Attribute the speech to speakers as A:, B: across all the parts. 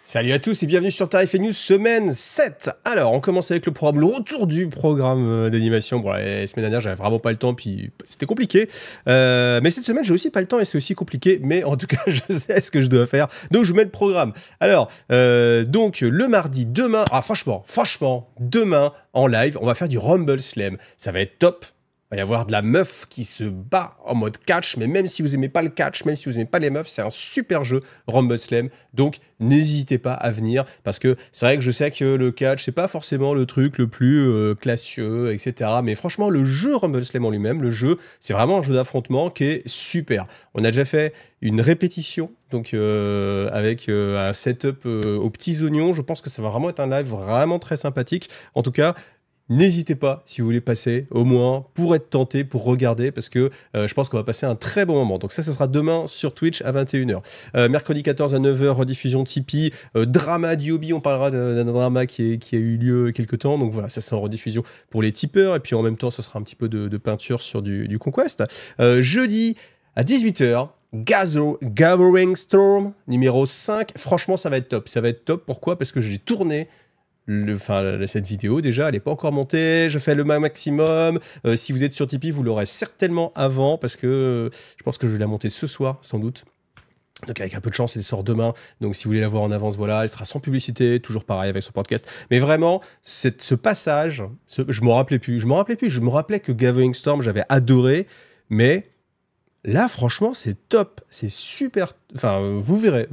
A: Salut à tous et bienvenue sur Tarif et News semaine 7. Alors, on commence avec le programme, le retour du programme d'animation. Bon, la semaine dernière, j'avais vraiment pas le temps, puis c'était compliqué. Mais cette semaine, j'ai aussi pas le temps et c'est aussi compliqué. Mais en tout cas, je sais ce que je dois faire. Donc, je vous mets le programme. Alors, donc, le mardi, demain, franchement, demain, en live, on va faire du Rumble Slam. Ça va être top. Il va y avoir de la meuf qui se bat en mode catch, mais même si vous aimez pas le catch, même si vous aimez pas les meufs, c'est un super jeu Rumble Slam. Donc n'hésitez pas à venir parce que c'est vrai que je sais que le catch c'est pas forcément le truc le plus classieux, etc. Mais franchement le jeu Rumble Slam en lui-même, le jeu, c'est vraiment un jeu d'affrontement qui est super. On a déjà fait une répétition donc avec un setup aux petits oignons. Je pense que ça va vraiment être un live vraiment très sympathique. En tout cas. N'hésitez pas, si vous voulez passer, au moins, pour être tenté, pour regarder, parce que je pense qu'on va passer un très bon moment. Donc ça, ce sera demain sur Twitch à 21h. Mercredi 14 à 9h, rediffusion Tipeee. Drama du hobby, on parlera d'un drama qui a eu lieu quelque temps. Donc voilà, ça c'est en rediffusion pour les tipeurs. Et puis en même temps, ce sera un petit peu de peinture sur du Conquest. Jeudi à 18h. Gathering Storm, numéro 5. Franchement, ça va être top. Ça va être top. Pourquoi ? Parce que j'ai tourné cette vidéo déjà, elle n'est pas encore montée, je fais le maximum. Si vous êtes sur Tipeee, vous l'aurez certainement avant, parce que je pense que je vais la monter ce soir, sans doute. Donc avec un peu de chance, elle sort demain. Donc si vous voulez la voir en avance, voilà, elle sera sans publicité, toujours pareil avec son podcast. Mais vraiment, ce passage, je me rappelais que Gathering Storm, j'avais adoré, mais là, franchement, c'est top, c'est super. Enfin, vous verrez,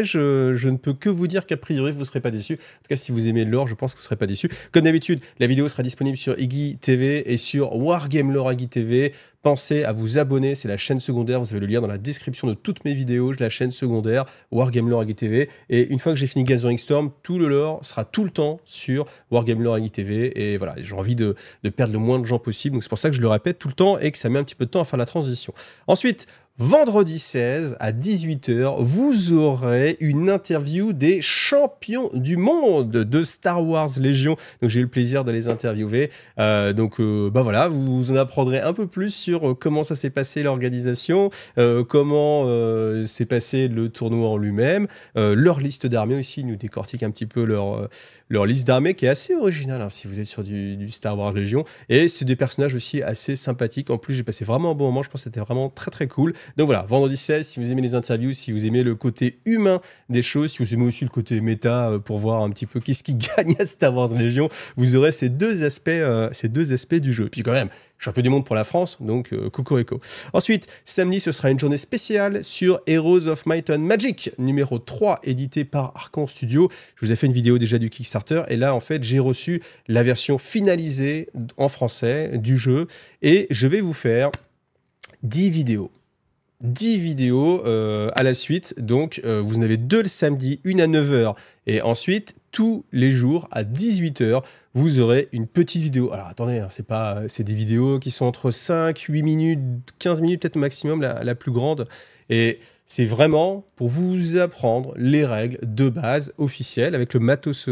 A: je ne peux que vous dire qu'a priori, vous ne serez pas déçus. En tout cas, si vous aimez l'or, je pense que vous ne serez pas déçus. Comme d'habitude, la vidéo sera disponible sur Iggy TV et sur Wargame Lore Iggy TV. Pensez à vous abonner, c'est la chaîne secondaire. Vous avez le lien dans la description de toutes mes vidéos. J'ai la chaîne secondaire, Wargame Lore Iggy TV. Et une fois que j'ai fini Gathering Storm, tout le lore sera tout le temps sur Wargame Lore Iggy TV. Et voilà, j'ai envie de perdre le moins de gens possible. Donc c'est pour ça que je le répète tout le temps et que ça met un petit peu de temps à faire la transition. Ensuite, vendredi 16 à 18h, vous aurez une interview des champions du monde de Star Wars Légion. Donc j'ai eu le plaisir de les interviewer. Voilà, vous en apprendrez un peu plus sur comment ça s'est passé l'organisation, comment s'est passé le tournoi en lui-même, leur liste d'armées aussi, ils nous décortiquent un petit peu leur liste d'armées qui est assez originale hein, si vous êtes sur du Star Wars Légion. Et c'est des personnages aussi assez sympathiques. En plus, j'ai passé vraiment un bon moment. Je pense que c'était vraiment très très cool. Donc voilà, vendredi 16, si vous aimez les interviews, si vous aimez le côté humain des choses, si vous aimez aussi le côté méta pour voir un petit peu qu'est-ce qui gagne à Star Wars Légion, vous aurez ces deux aspects du jeu. Et puis quand même, champion du monde pour la France, donc cocorico. Ensuite, samedi, ce sera une journée spéciale sur Heroes of Might and Magic, numéro 3, édité par Archon Studio. Je vous ai fait une vidéo déjà du Kickstarter, et là, en fait, j'ai reçu la version finalisée en français du jeu, et je vais vous faire 10 vidéos. 10 vidéos à la suite, donc vous en avez 2 le samedi, une à 9h, et ensuite, tous les jours à 18h, vous aurez une petite vidéo. Alors attendez, hein, c'est des vidéos qui sont entre 5, 8 minutes, 15 minutes peut-être au maximum, la plus grande, et c'est vraiment pour vous apprendre les règles de base officielles avec le matos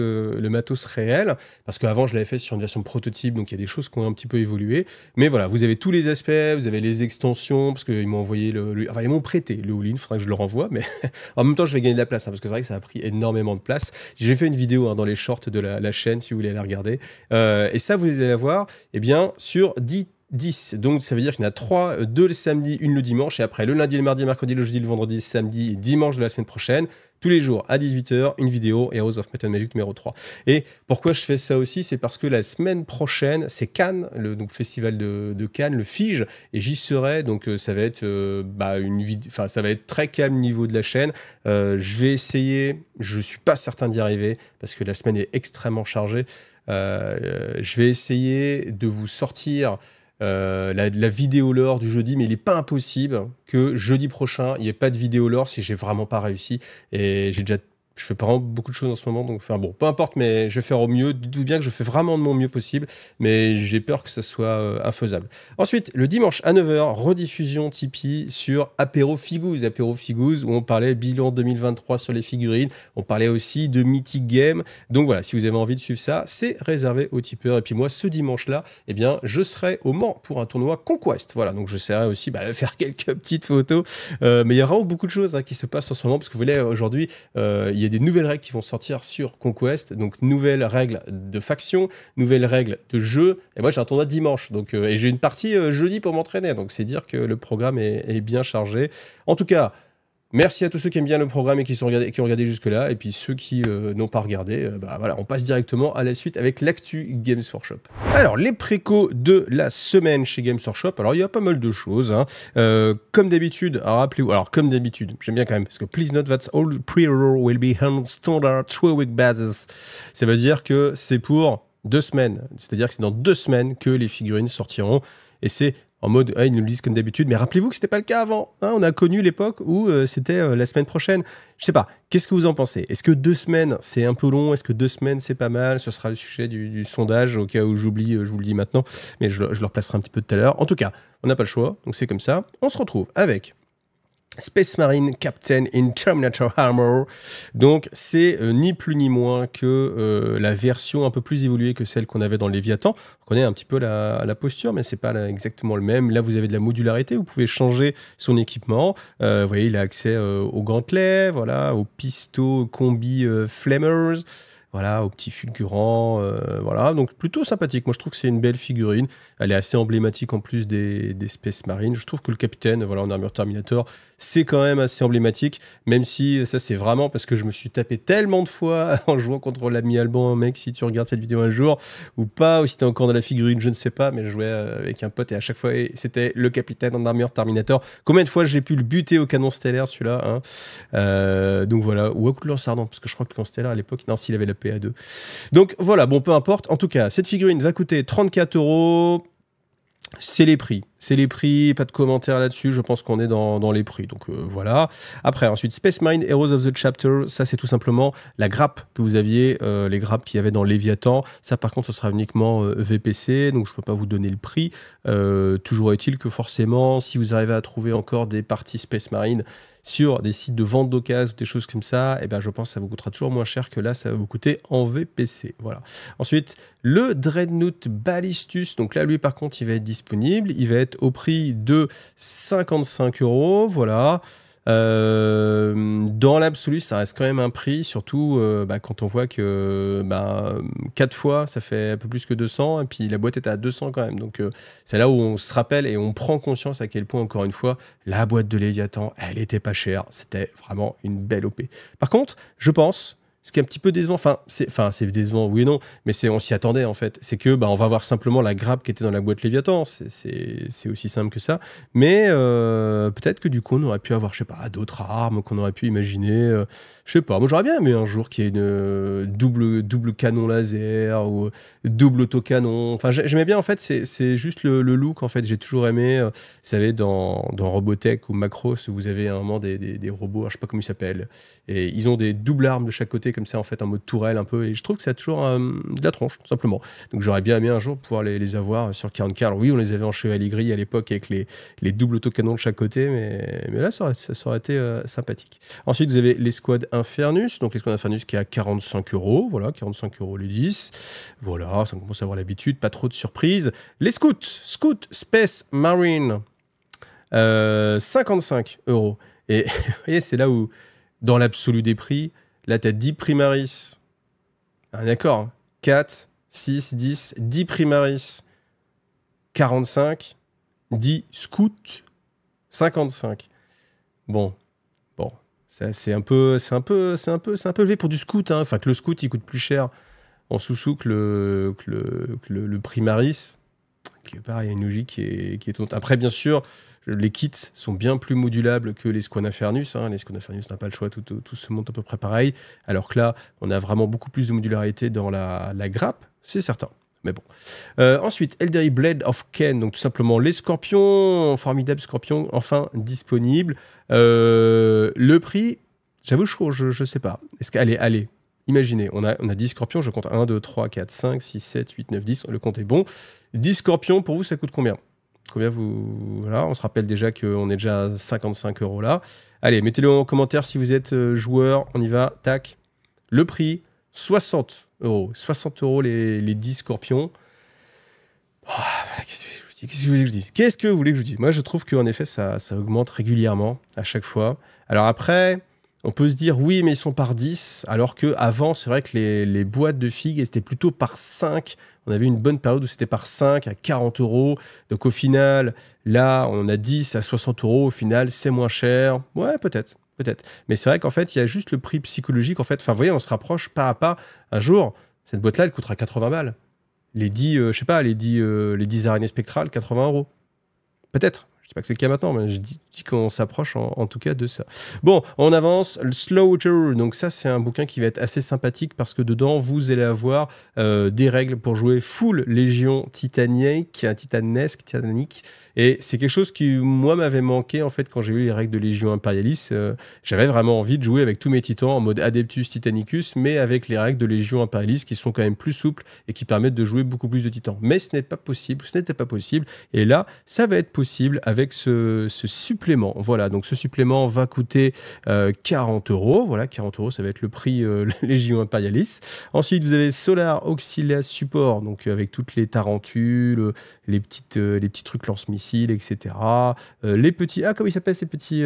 A: réel, parce qu'avant je l'avais fait sur une version prototype, donc il y a des choses qui ont un petit peu évolué, mais voilà, vous avez tous les aspects, vous avez les extensions, parce qu'ils m'ont envoyé enfin ils m'ont prêté le all-in, il faudra que je le renvoie, mais en même temps je vais gagner de la place, hein, parce que c'est vrai que ça a pris énormément de place. J'ai fait une vidéo hein, dans les shorts de la chaîne, si vous voulez la regarder, et ça vous allez la voir, eh bien, sur 10. Donc ça veut dire qu'il y en a 3, 2 le samedi, 1 le dimanche, et après le lundi, le mardi, le mercredi, le jeudi, le vendredi, samedi et dimanche de la semaine prochaine, tous les jours à 18h, une vidéo Heroes of Might and Magic numéro 3. Et pourquoi je fais ça aussi, c'est parce que la semaine prochaine, c'est Cannes, le festival de Cannes, le FIGE, et j'y serai, donc ça va être ça va être très calme au niveau de la chaîne. Je vais essayer, je suis pas certain d'y arriver, parce que la semaine est extrêmement chargée. Je vais essayer de vous sortir la vidéo lore du jeudi, mais il n'est pas impossible que jeudi prochain il n'y ait pas de vidéo lore si j'ai vraiment pas réussi, et je fais vraiment beaucoup de choses en ce moment, donc enfin bon, peu importe, mais je vais faire au mieux. Dites-vous bien que je fais vraiment de mon mieux possible, mais j'ai peur que ça soit infaisable. Ensuite, le dimanche à 9h, rediffusion Tipeee sur Apéro Figouze, où on parlait bilan 2023 sur les figurines, on parlait aussi de Mythic Game, donc voilà, si vous avez envie de suivre ça, c'est réservé aux tipeurs. Et puis moi, ce dimanche-là, eh bien, je serai au Mans pour un tournoi Conquest, voilà, donc j'essaierai aussi de faire quelques petites photos, mais il y a vraiment beaucoup de choses hein, qui se passent en ce moment, parce que vous voyez, aujourd'hui, il y a a des nouvelles règles qui vont sortir sur Conquest, donc nouvelles règles de faction, nouvelles règles de jeu. Et moi, j'ai un tournoi dimanche, donc, et j'ai une partie jeudi pour m'entraîner. Donc, c'est dire que le programme est bien chargé. En tout cas, merci à tous ceux qui aiment bien le programme et qui ont regardé jusque-là. Et puis ceux qui n'ont pas regardé, voilà, on passe directement à la suite avec l'actu Games Workshop. Alors, les précos de la semaine chez Games Workshop. Alors, il y a pas mal de choses. Hein. Comme d'habitude, rappelez-vous, alors comme d'habitude, j'aime bien quand même, parce que please note that all pre-order will be on standard 2-week basis. Ça veut dire que c'est pour 2 semaines. C'est-à-dire que c'est dans 2 semaines que les figurines sortiront. Et c'est en mode, ils nous le disent comme d'habitude, mais rappelez-vous que c'était pas le cas avant. Hein, on a connu l'époque où c'était la semaine prochaine. Je sais pas, qu'est-ce que vous en pensez? Est-ce que 2 semaines, c'est un peu long? Est-ce que 2 semaines, c'est pas mal? Ce sera le sujet du sondage, au cas où j'oublie, je vous le dis maintenant, mais je le replacerai un petit peu tout à l'heure. En tout cas, on n'a pas le choix, donc c'est comme ça. On se retrouve avec Space Marine Captain in Terminator Armor. Donc, c'est ni plus ni moins que la version un peu plus évoluée que celle qu'on avait dans Léviathan. On connaît un petit peu la posture, mais c'est pas exactement le même. Là, vous avez de la modularité. Vous pouvez changer son équipement. Vous voyez, il a accès aux gantelets, voilà, aux pistons combi Flamers. Voilà, aux petits fulgurants, voilà, donc plutôt sympathique. Moi, je trouve que c'est une belle figurine. Elle est assez emblématique en plus des Space Marines. Je trouve que le capitaine, voilà, en armure Terminator, c'est quand même assez emblématique, même si ça, c'est vraiment parce que je me suis tapé tellement de fois en jouant contre l'ami Alban, mec, si tu regardes cette vidéo un jour, ou pas, ou si t'es encore dans la figurine, je ne sais pas, mais je jouais avec un pote et à chaque fois, c'était le capitaine en armure Terminator. Combien de fois j'ai pu le buter au canon stellaire, celui-là, hein, donc voilà, ou à coup de lance ardent, parce que je crois que le canon stellaire à l'époque, non, s'il avait la PA2. Donc voilà, bon, peu importe. En tout cas, cette figurine va coûter 34 €. C'est les prix, pas de commentaires là-dessus, je pense qu'on est dans les prix, donc voilà. Après, ensuite, Space Marine Heroes of the Chapter, ça c'est tout simplement la grappe que vous aviez, les grappes qu'il y avait dans Léviathan. Ça par contre, ce sera uniquement VPC, donc je ne peux pas vous donner le prix. Toujours est-il que forcément, si vous arrivez à trouver encore des parties Space Marine sur des sites de vente d'occasion ou des choses comme ça, eh ben, je pense que ça vous coûtera toujours moins cher que là, ça va vous coûter en VPC. Voilà. Ensuite, le Dreadnought Ballistus, donc là, lui, par contre, il va être disponible. Il va être au prix de 55 €. Voilà. Dans l'absolu, ça reste quand même un prix, surtout quand on voit que 4 fois, ça fait un peu plus que 200, et puis la boîte est à 200 quand même. Donc c'est là où on se rappelle et on prend conscience à quel point, encore une fois, la boîte de Léviathan, elle était pas chère. C'était vraiment une belle OP. Par contre, je pense, ce qui est un petit peu décevant, c'est décevant, oui et non, mais on s'y attendait en fait. C'est que on va voir simplement la grappe qui était dans la boîte Léviathan. C'est aussi simple que ça. Mais peut-être que du coup, on aurait pu avoir, je sais pas, d'autres armes qu'on aurait pu imaginer. Je sais pas. Moi, j'aurais bien aimé un jour qu'il y ait une double canon laser ou double autocanon. Enfin, j'aimais bien en fait. C'est juste le look en fait. J'ai toujours aimé. Vous savez, dans Robotech ou Macros, vous avez à un moment des robots, je sais pas comment ils s'appellent, et ils ont des doubles armes de chaque côté comme ça en fait, en mode tourelle un peu, et je trouve que ça a toujours de la tronche tout simplement. Donc j'aurais bien aimé un jour pouvoir les avoir sur 40K. Alors oui, on les avait en chevalier gris à l'époque avec les doubles autocanons de chaque côté, mais là ça aurait été sympathique. Ensuite vous avez l'escouade Infernus, donc l'escouade Infernus qui est à 45 €, voilà, 45 € les 10, voilà, ça commence à avoir l'habitude, pas trop de surprises. Les Scout Space Marine, 55 €, et vous voyez, c'est là où dans l'absolu des prix, là, tu as 10 Primaris. Ah, d'accord. 4, 6, 10 Primaris. 45. 10 Scouts. 55. Bon. C'est un peu élevé pour du Scout. Hein. Enfin, que le Scout, il coûte plus cher en sous-sous que le Primaris. Qui, pareil, il y a une logique qui est étonnante. Après, bien sûr, les kits sont bien plus modulables que les Squad Infernus. Hein. Les Squad Infernus n'ont pas le choix, tout se monte à peu près pareil. Alors que là, on a vraiment beaucoup plus de modularité dans la grappe, c'est certain. Mais bon. Ensuite, Eldari Blade of Ken, donc tout simplement les scorpions, formidable scorpion, enfin disponible. Le prix, j'avoue, je sais pas. Est-ce qu'allez, imaginez, on a 10 scorpions, je compte 1, 2, 3, 4, 5, 6, 7, 8, 9, 10, le compte est bon. 10 scorpions, pour vous, ça coûte combien ? Voilà, on se rappelle déjà qu'on est déjà à 55 € là. Allez, mettez-le en commentaire si vous êtes joueur, on y va, tac. Le prix, 60 €. 60 € les 10 scorpions. Oh, qu'est-ce que vous voulez que je vous dise ? Moi, je trouve qu'en effet, ça augmente régulièrement, à chaque fois. Alors après, On peut se dire oui, mais ils sont par 10, alors qu'avant, c'est vrai que les boîtes de figues, elles étaient plutôt par 5. On avait une bonne période où c'était par 5 à 40 euros. Donc au final, là, on a 10 à 60 euros. Au final, c'est moins cher. Ouais, peut-être. Peut-être. Mais c'est vrai qu'en fait, il y a juste le prix psychologique. En fait, enfin, vous voyez, on se rapproche pas à pas. Un jour, cette boîte-là, elle coûtera 80 balles. Les 10, je sais pas, les 10 araignées spectrales, 80 euros. Peut-être. Je sais pas que c'est le cas maintenant, mais je dis qu'on s'approche en tout cas de ça. Bon, on avance. Le Slaughter, donc ça c'est un bouquin qui va être assez sympathique parce que dedans vous allez avoir des règles pour jouer full Légion titanique, titanique. Et c'est quelque chose qui moi m'avait manqué en fait quand j'ai eu les règles de Légion Imperialis. J'avais vraiment envie de jouer avec tous mes titans en mode Adeptus Titanicus, mais avec les règles de Légion Imperialis qui sont quand même plus souples et qui permettent de jouer beaucoup plus de titans. Mais ce n'est pas possible, ce n'était pas possible. Et là, ça va être possible avec ce supplément. Voilà, donc ce supplément va coûter 40 euros. Voilà, 40 euros, ça va être le prix Légion Imperialis. Ensuite, vous avez Solar Auxilia Support, donc avec toutes les tarentules, les petits trucs lance-missiles, etc. Les petits... Ah, comment ils s'appellent ces petits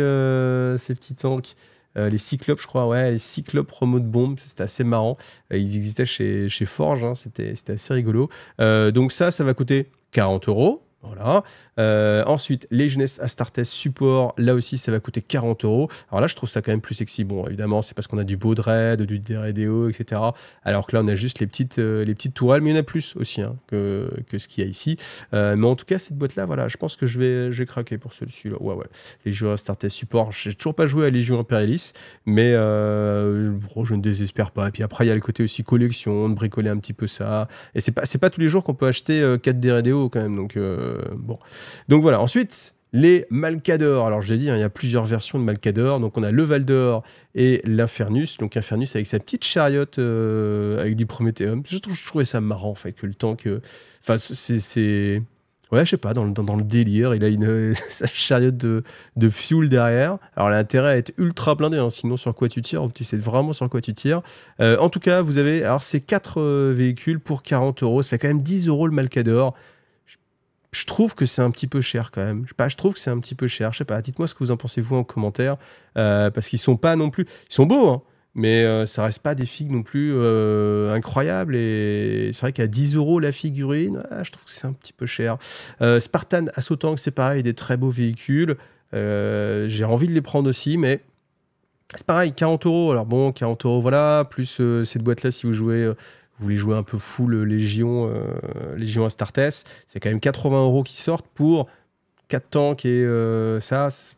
A: tanks les Cyclopes, je crois, ouais, les Cyclopes Remote Bomb, c'était assez marrant. Ils existaient chez Forge, hein, c'était assez rigolo. Donc ça va coûter 40 euros. Voilà. Ensuite, Legioness Astartes Support, là aussi ça va coûter 40 euros. Alors là, je trouve ça quand même plus sexy. Bon, évidemment, c'est parce qu'on a du Baudred, du DRDO, etc. Alors que là, on a juste les petites tourelles, mais il y en a plus aussi hein, que ce qu'il y a ici. Mais en tout cas, cette boîte-là, voilà, je pense que je vais craquer pour celui-ci. Ouais. Légion Astartes Support, j'ai toujours pas joué à Légion Imperialis, mais je ne désespère pas. Et puis après, il y a le côté aussi collection, de bricoler un petit peu ça. Et c'est pas tous les jours qu'on peut acheter 4 DRDO quand même, donc bon. Donc voilà, ensuite, les Malcador. Alors, je l'ai dit, hein, il y a plusieurs versions de Malcador. Donc, on a le Valdor et l'Infernus. Donc, Infernus avec sa petite chariote avec du Prométhéum. Je trouvais ça marrant, en fait, que le tank... Enfin, c'est... Ouais, je sais pas, dans le délire, il a sa chariote de fuel derrière. Alors, elle a intérêt à être ultra blindée, hein, sinon sur quoi tu tires, tu sais vraiment sur quoi tu tires. En tout cas, vous avez... Alors, c'est 4 véhicules pour 40 euros. Ça fait quand même 10 euros le Malcador. Je trouve que c'est un petit peu cher quand même. Je trouve que c'est un petit peu cher. Je sais pas, dites-moi ce que vous en pensez vous en commentaire. Parce qu'ils sont pas non plus... Ils sont beaux, hein, mais ça reste pas des figues non plus incroyables. Et c'est vrai qu'à 10 euros la figurine, je trouve que c'est un petit peu cher. Spartan Assault Tank, c'est pareil, des très beaux véhicules. J'ai envie de les prendre aussi, mais... C'est pareil, 40 euros. Alors bon, 40 euros, voilà. Plus cette boîte-là, si vous jouez... vous voulez jouer un peu full Légion Astartes, c'est quand même 80 euros qui sortent pour 4 tanks et ça. Enfin,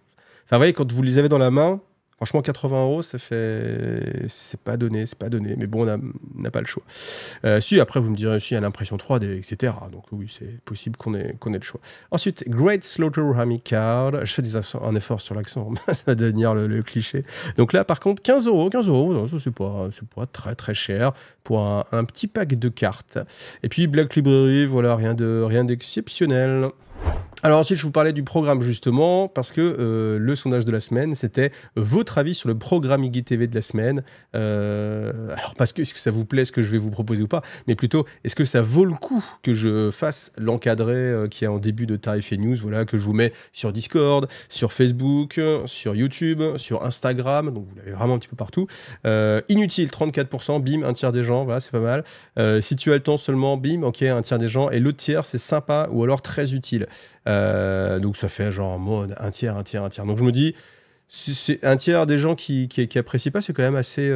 A: vous voyez, quand vous les avez dans la main, franchement, 80 euros, ça fait. C'est pas donné. Mais bon, on n'a pas le choix. Si, après, vous me direz aussi, il y a l'impression 3D, etc. Donc oui, c'est possible qu'on ait le choix. Ensuite, Great Slaughter Army Card. Je fais un effort sur l'accent, ça va devenir le cliché. Donc là, par contre, 15 euros, non, ça, c'est pas très très cher pour un petit pack de cartes. Et puis Black Library, voilà, rien d'exceptionnel. Alors ensuite, je vous parlais du programme justement, parce que le sondage de la semaine, c'était votre avis sur le programme IGTV de la semaine. Alors parce que est-ce que ça vous plaît ce que je vais vous proposer ou pas, mais plutôt, est-ce que ça vaut le coup que je fasse l'encadré qui est en début de Tarif et News, voilà, que je vous mets sur Discord, sur Facebook, sur YouTube, sur Instagram, donc vous l'avez vraiment un petit peu partout. Inutile, 34%, bim, un tiers des gens, voilà, c'est pas mal. Si tu as le temps seulement, bim, ok, un tiers des gens, et l'autre tiers, c'est sympa ou alors très utile. Donc ça fait genre en mode un tiers. Donc je me dis, c'est un tiers des gens qui apprécient pas, c'est quand même assez...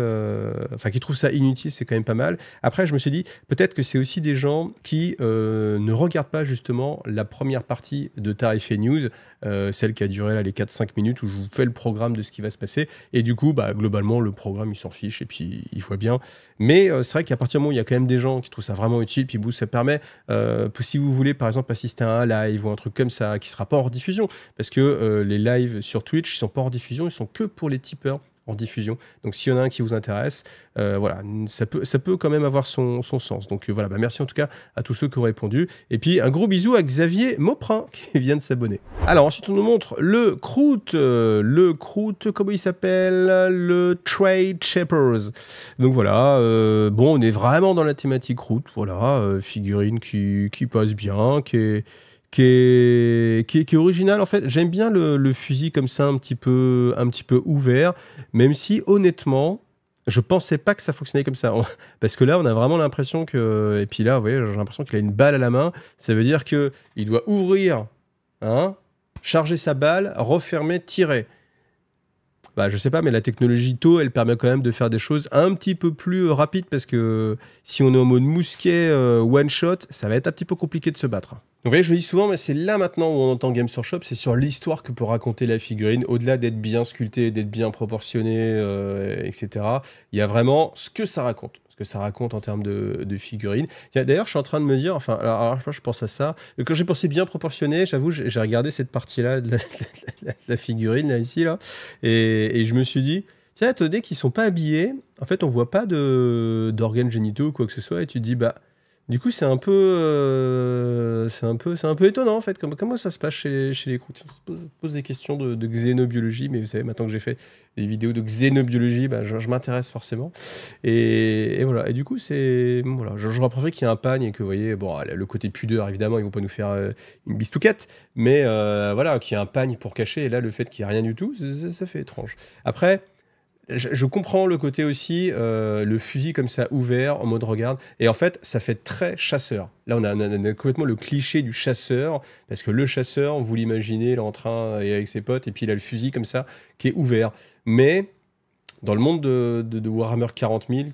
A: Enfin, qui trouvent ça inutile, c'est quand même pas mal. Après, je me suis dit, peut-être que c'est aussi des gens qui ne regardent pas justement la première partie de Tarif et News, celle qui a duré là, les 4-5 minutes, où je vous fais le programme de ce qui va se passer. Et du coup, bah, globalement, le programme, il s'en fiche, et puis il voit bien. Mais c'est vrai qu'à partir du moment où il y a quand même des gens qui trouvent ça vraiment utile, puis ça permet, si vous voulez, par exemple, assister à un live ou un truc comme ça, qui sera pas hors diffusion, parce que les lives sur Twitch, ils sont pas hors diffusion, ils sont que pour les tipeurs en diffusion. Donc s'il y en a un qui vous intéresse, voilà, ça peut quand même avoir son sens. Donc voilà, bah, merci en tout cas à tous ceux qui ont répondu. Et puis un gros bisou à Xavier Mauprin qui vient de s'abonner. Alors ensuite on nous montre le croûte, comment il s'appelle? Le Trade Shapers. Donc voilà, bon, on est vraiment dans la thématique croûte, voilà, figurine qui passe bien, qui qui est original en fait. J'aime bien le fusil comme ça, un petit peu ouvert, même si honnêtement, je pensais pas que ça fonctionnait comme ça. Parce que là, on a vraiment l'impression que. Et puis là, vous voyez, j'ai l'impression qu'il a une balle à la main. Ça veut dire qu'il doit ouvrir, hein, charger sa balle, refermer, tirer. Bah, je sais pas, mais la technologie TOW, elle permet quand même de faire des choses un petit peu plus rapides parce que si on est en mode mousquet one shot, ça va être un petit peu compliqué de se battre. Vous voyez, je le dis souvent, mais c'est là maintenant où on entend Games Workshop, c'est sur l'histoire que peut raconter la figurine, au-delà d'être bien sculpté, d'être bien proportionné, etc. Il y a vraiment ce que ça raconte. Ce que ça raconte en termes de figurines. D'ailleurs, je suis en train de me dire, enfin, alors je pense à ça. Quand j'ai pensé bien proportionné, j'avoue, j'ai regardé cette partie-là de la figurine, là, ici, là, et je me suis dit, tiens, dès qu'ils sont pas habillés, en fait, on voit pas d'organes génitaux ou quoi que ce soit, et tu te dis, bah, du coup, c'est un peu étonnant, en fait. Comment ça se passe chez les croûtes? On se pose des questions de xénobiologie, mais vous savez, maintenant que j'ai fait des vidéos de xénobiologie, bah, je m'intéresse forcément. Et voilà. Et du coup, voilà, je reprendrais qu'il y a un pagne et que, vous voyez, bon, le côté pudeur, évidemment, ils vont pas nous faire une bistouquette, mais voilà, qu'il y a un pagne pour cacher. Et là, le fait qu'il n'y a rien du tout, ça fait étrange. Après, je comprends le côté aussi, le fusil comme ça ouvert, en mode regarde. Et en fait, ça fait très chasseur. Là, on a complètement le cliché du chasseur, parce que le chasseur, vous l'imaginez, il est en train, et avec ses potes, et puis il a le fusil comme ça, qui est ouvert. Mais dans le monde de Warhammer 40 000,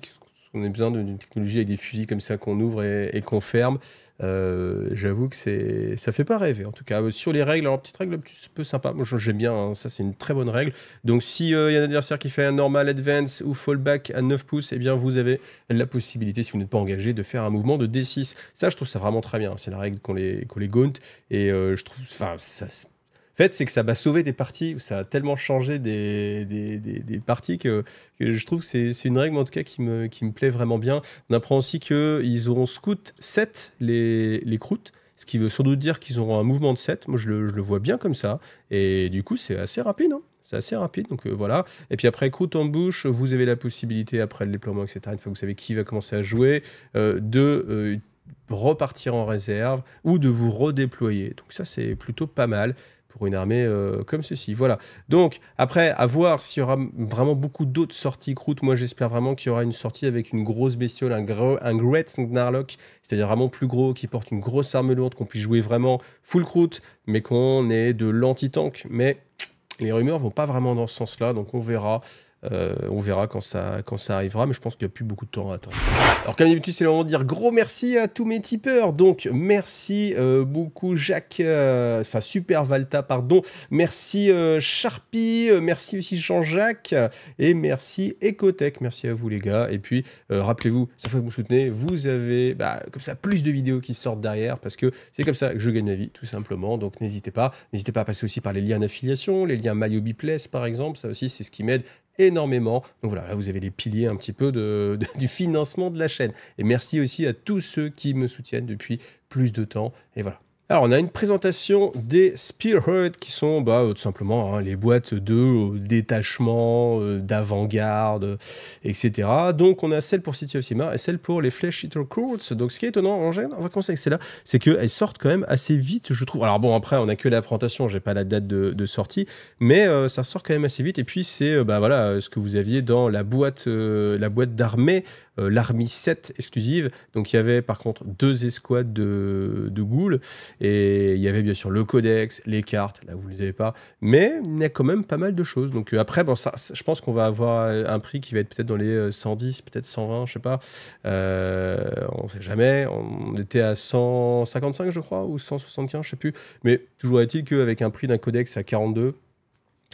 A: on a besoin d'une technologie avec des fusils comme ça qu'on ouvre et qu'on ferme. J'avoue que ça fait pas rêver. En tout cas, sur les règles, alors petite règle un petit peu sympa. Moi, j'aime bien, hein, ça c'est une très bonne règle. Donc, si y a un adversaire qui fait un normal advance ou fallback à 9 pouces, eh bien, vous avez la possibilité, si vous n'êtes pas engagé, de faire un mouvement de D6. Ça, je trouve ça vraiment très bien. C'est la règle qu'on les gaunt. Et je trouve, enfin, ça. En fait, c'est que ça m'a sauvé des parties, ça a tellement changé des parties que je trouve que c'est une règle, en tout cas, qui me plaît vraiment bien. On apprend aussi qu'ils auront scout 7, les croûtes, ce qui veut sans doute dire qu'ils auront un mouvement de 7. Moi, je le vois bien comme ça. Et du coup, c'est assez rapide, hein. C'est assez rapide, donc voilà. Et puis après, croûte en bouche, vous avez la possibilité, après le déploiement, etc., une fois que vous savez qui va commencer à jouer, de repartir en réserve ou de vous redéployer. Donc ça, c'est plutôt pas mal pour une armée comme ceci. Voilà. Donc, après, à voir s'il y aura vraiment beaucoup d'autres sorties croûtes. Moi, j'espère vraiment qu'il y aura une sortie avec une grosse bestiole, un Great Gnarlock, c'est-à-dire vraiment plus gros, qui porte une grosse arme lourde, qu'on puisse jouer vraiment full croûte, mais qu'on ait de l'anti-tank. Mais les rumeurs vont pas vraiment dans ce sens-là, donc on verra. On verra quand ça arrivera, mais je pense qu'il n'y a plus beaucoup de temps à attendre. Alors comme d'habitude, c'est le moment de dire gros merci à tous mes tipeurs. Donc merci beaucoup Jacques, enfin Super Valta, pardon. Merci Sharpie, merci aussi Jean-Jacques, et merci Ecotech. Merci à vous les gars. Et puis rappelez-vous, ça fait que vous me soutenez, vous avez comme ça plus de vidéos qui sortent derrière, parce que c'est comme ça que je gagne ma vie, tout simplement. Donc n'hésitez pas à passer aussi par les liens d'affiliation, les liens MyHobby Place par exemple, ça aussi c'est ce qui m'aide énormément. Donc voilà, là vous avez les piliers un petit peu du financement de la chaîne. Et merci aussi à tous ceux qui me soutiennent depuis plus de temps. Et voilà. Alors on a une présentation des Spearhead qui sont tout simplement les boîtes de détachement, d'avant-garde, etc. Donc on a celle pour City of Sigmar et celle pour les Flesh Eater Courts. Donc ce qui est étonnant, on va commencer avec celle-là, c'est qu'elles sortent quand même assez vite, je trouve. Alors bon, après on a que la présentation, j'ai pas la date de sortie, mais ça sort quand même assez vite. Et puis c'est voilà ce que vous aviez dans la boîte d'armée, l'armée 7 exclusive. Donc il y avait par contre 2 escouades de ghouls. Et il y avait bien sûr le codex, les cartes, là vous ne les avez pas, mais il y a quand même pas mal de choses. Donc après, je pense qu'on va avoir un prix qui va être peut-être dans les 110, peut-être 120, je sais pas. On ne sait jamais. On était à 155, je crois, ou 175, je sais plus. Mais toujours est-il qu'avec un prix d'un codex à 42,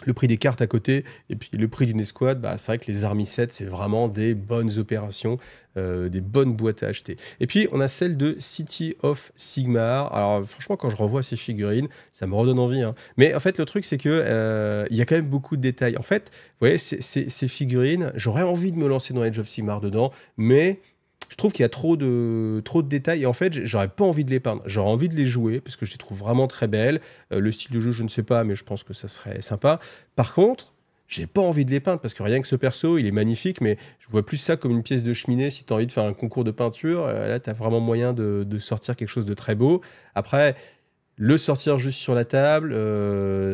A: le prix des cartes à côté, et puis le prix d'une escouade, c'est vrai que les Army 7, c'est vraiment des bonnes opérations, des bonnes boîtes à acheter. Et puis, on a celle de City of Sigmar. Alors, franchement, quand je revois ces figurines, ça me redonne envie, hein. Mais en fait, le truc, c'est que il y a quand même beaucoup de détails. En fait, vous voyez, ces figurines, j'aurais envie de me lancer dans Age of Sigmar dedans, mais je trouve qu'il y a trop de détails et en fait, j'aurais pas envie de les peindre. J'aurais envie de les jouer parce que je les trouve vraiment très belles. Le style de jeu, je ne sais pas, mais je pense que ça serait sympa. Par contre, j'ai pas envie de les peindre parce que rien que ce perso, il est magnifique, mais je vois plus ça comme une pièce de cheminée. Si tu as envie de faire un concours de peinture, là, tu as vraiment moyen de sortir quelque chose de très beau. Après, le sortir juste sur la table,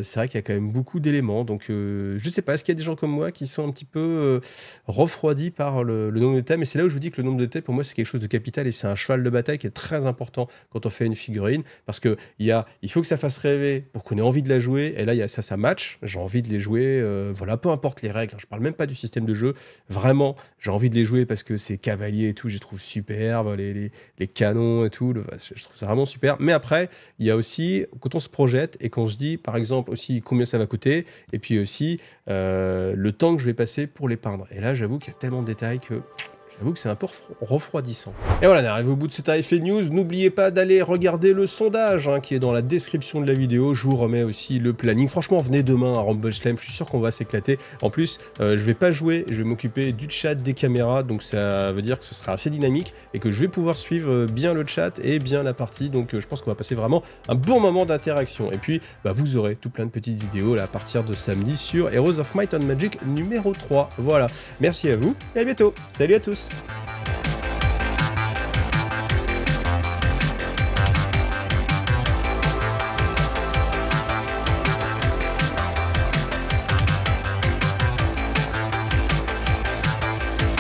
A: c'est vrai qu'il y a quand même beaucoup d'éléments. Donc, je sais pas, est-ce qu'il y a des gens comme moi qui sont un petit peu refroidis par le nombre de thèmes? Et c'est là où je vous dis que le nombre de thèmes, pour moi, c'est quelque chose de capital et c'est un cheval de bataille qui est très important quand on fait une figurine. Parce que il faut que ça fasse rêver pour qu'on ait envie de la jouer. Et là, il y a ça match. J'ai envie de les jouer. Voilà, peu importe les règles. Je parle même pas du système de jeu. Vraiment, j'ai envie de les jouer parce que c'est cavalier et tout. Je les trouve superbes. Les canons et tout. Je trouve ça vraiment super. Mais après, il y a aussi quand on se projette et qu'on se dit, par exemple, aussi combien ça va coûter, et puis aussi le temps que je vais passer pour les peindre. Et là, j'avoue qu'il y a tellement de détails que j'avoue que c'est un peu refroidissant. Et voilà, on arrive au bout de cette AFA News. N'oubliez pas d'aller regarder le sondage qui est dans la description de la vidéo. Je vous remets aussi le planning. Franchement, venez demain à Rumble Slam. Je suis sûr qu'on va s'éclater. En plus, je vais pas jouer. Je vais m'occuper du chat, des caméras. Donc ça veut dire que ce sera assez dynamique et que je vais pouvoir suivre bien le chat et bien la partie. Donc je pense qu'on va passer vraiment un bon moment d'interaction. Et puis, vous aurez tout plein de petites vidéos là, à partir de samedi sur Heroes of Might and Magic numéro 3. Voilà. Merci à vous et à bientôt. Salut à tous.